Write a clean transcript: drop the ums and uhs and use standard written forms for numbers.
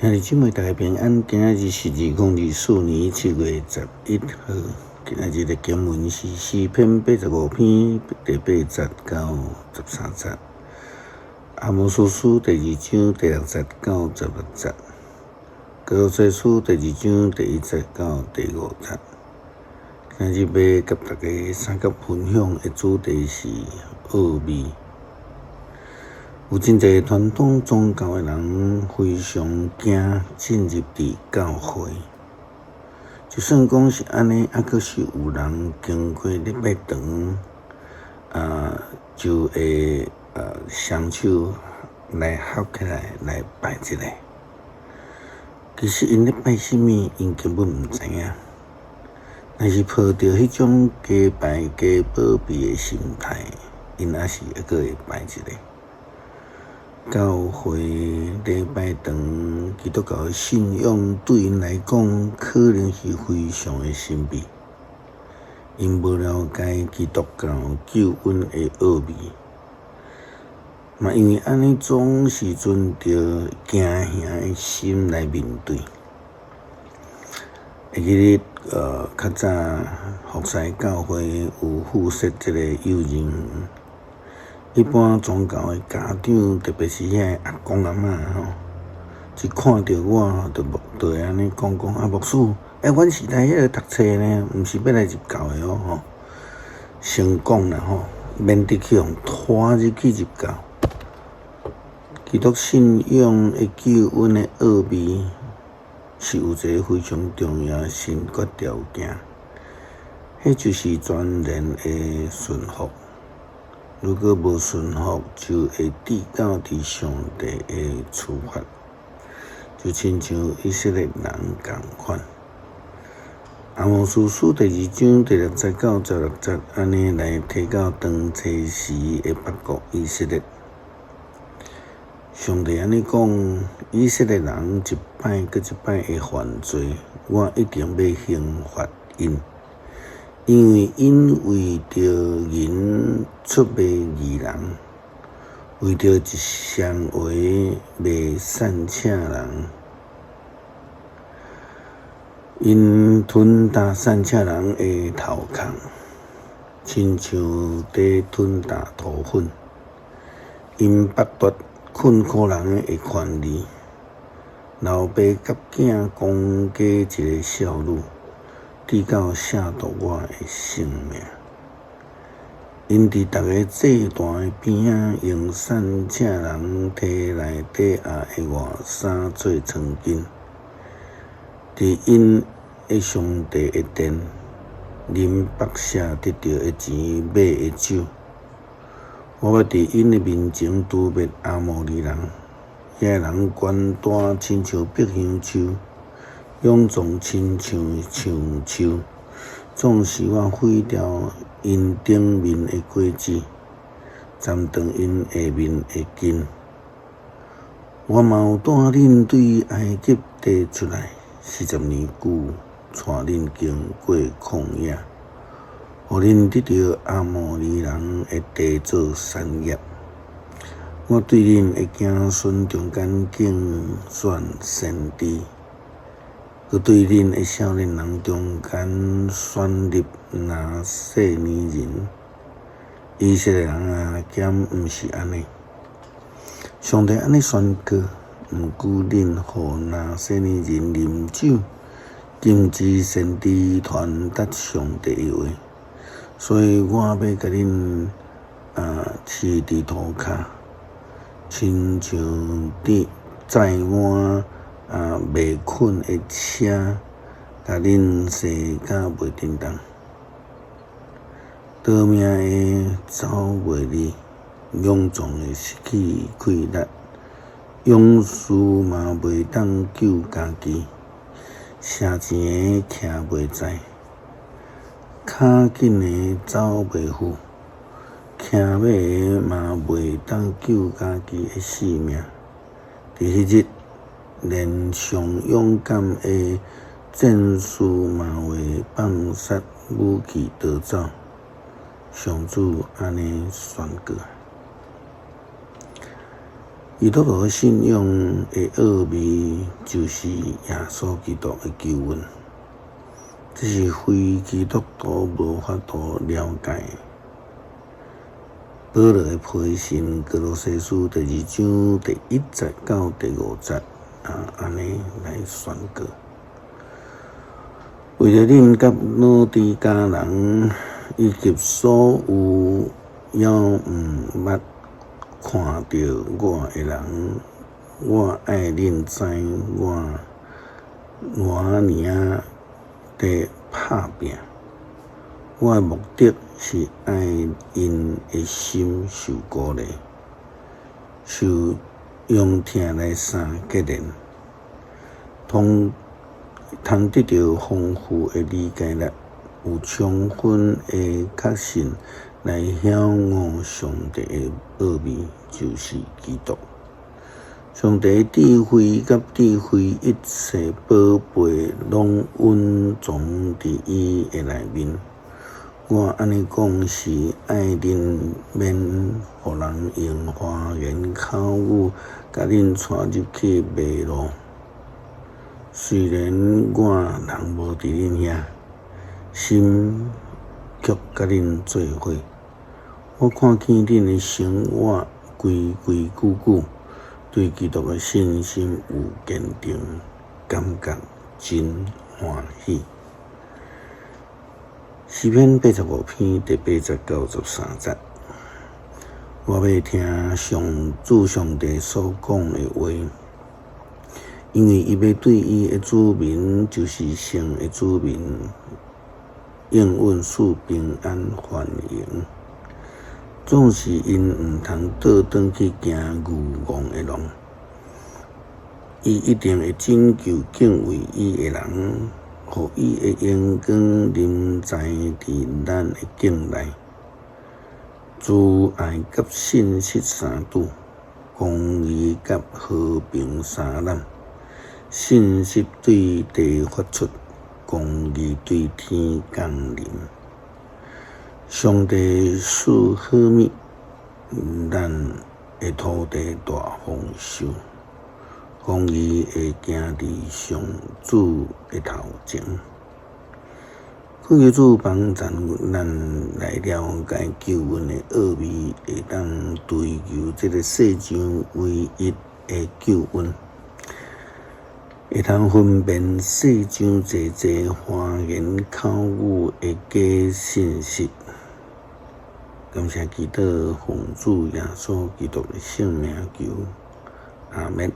兄弟姊妹，大家平安。今仔日是2024年7月11号。今仔日的经文是诗篇85篇第8节到13节，阿摩司书第2章第6节到16节，歌罗西书第2章第1节到第5节。今日要甲大家三角分享的主题是奥秘。有真侪传统宗教的人非常惊进入伫教会，就算讲是安尼，阁是有人经过礼拜堂，就会双手来合起来来拜一下。其实因咧拜什么，因根本毋知影。若是抱着迄种假拜假保庇的心态，因也是阁会拜一下。教会、礼拜堂、基督教的信仰对因来讲，可能是非常的神秘。因无了解基督教救恩的奥秘，嘛因为安尼总是存着惊吓的心来面对。会记得较早福西教会有附设一个幼儿园。一般宗教的家长，特别是遐阿公阿嬷一看到我，就会安尼讲牧师，阮是来迄个读册呢，毋是要来入教的哦。先讲啦免得去互拖入去入教。基督信仰的救恩的奥秘，是有一个非常重要的先决条件，迄就是全然的顺服。如果无顺服，就会抵到伫上帝的处罚，就亲像以色列人共款。阿摩司书第2章第6节到16节，安尼来提到当初时的北国以色列。上帝安尼讲，以色列人一摆搁一摆的犯罪，我一定要刑罚因。因为因为着人出卖义人，为着一双话卖善请人，因吞踏善请人的头壳，亲像在吞踏土粉。因剥夺困苦人的权利，老爸甲囝讲假一个少女。直到亵渎我的性命，因伫逐个祭坛的边仔，用善请人体内底下的外衫做床巾，伫因的上帝的殿，啉白舍得到的钱买的酒。我要伫因的面前除灭阿摩利人，遐人悬大亲像碧香树。勇壮亲像橡树，总是我毁掉因顶面的果子，斩断因下面的根。我嘛有带恁对埃及地出来40年久，带恁经过旷野，互恁得到阿摩利人的地做产业。我对恁的子孙中间竞选先知。佮对恁的少年人中间选立拿细年人，以色列人啊，兼毋是安尼。上帝安尼宣告，毋顾恁互拿细年人啉酒，禁止先知传达上帝的话，所以我要甲恁饲伫涂骹，亲像载满未困的车，甲恁洗甲袂振动，逃命的走袂离，勇壮的失去气力，勇士嘛袂当救家己，车钱的徛袂在，脚紧的走袂赴，骑马的嘛袂当救家己的性命。伫迄日，连上勇敢的战士嘛会放杀武器逃走。上主安尼宣告。基督徒信仰的奥秘就是耶稣基督的救恩，这是非基督徒无法度了解。保罗的批信哥罗西书第2章第1节到第5节安尼来宣告。为了恁甲老底家人以及所有还毋捌看到我的人，我爱恁知我偌尔在拍拼。我的目的是爱因的心受鼓励，受用听来相结连，通得到丰富的理解力，有充分的确信来晓悟上帝的奥秘，就是基督。上帝智慧甲智慧一切宝贝，拢蕴藏伫伊的内面。我安尼讲是爱恁免互人用花言巧语，甲恁带入去迷路。虽然我人无伫恁遐，心却甲恁做伙。我看见恁的生活规规矩矩，对基督的信心有坚定，感觉真欢喜。诗篇85篇第8节到13节，我要听主上帝所讲的话，因为伊要对伊的子民，就是圣的子民，应允赐平安繁荣。总是因毋通倒转去行愚妄的路，伊一定会拯救敬畏伊的人。互伊的阳光临在伫咱的境内，慈爱甲信实相拄，公义甲和平相揽。信实对地发出，公义对天降临。上帝赐好物，咱的土地大丰收。公义会行伫上主的头前，恳求主帮助咱来了解救恩的奥秘，会当追求这个世上唯一的救恩，会当分辨世上济花言巧语的假信息。感谢基督奉主耶稣基督的圣名求，阿们。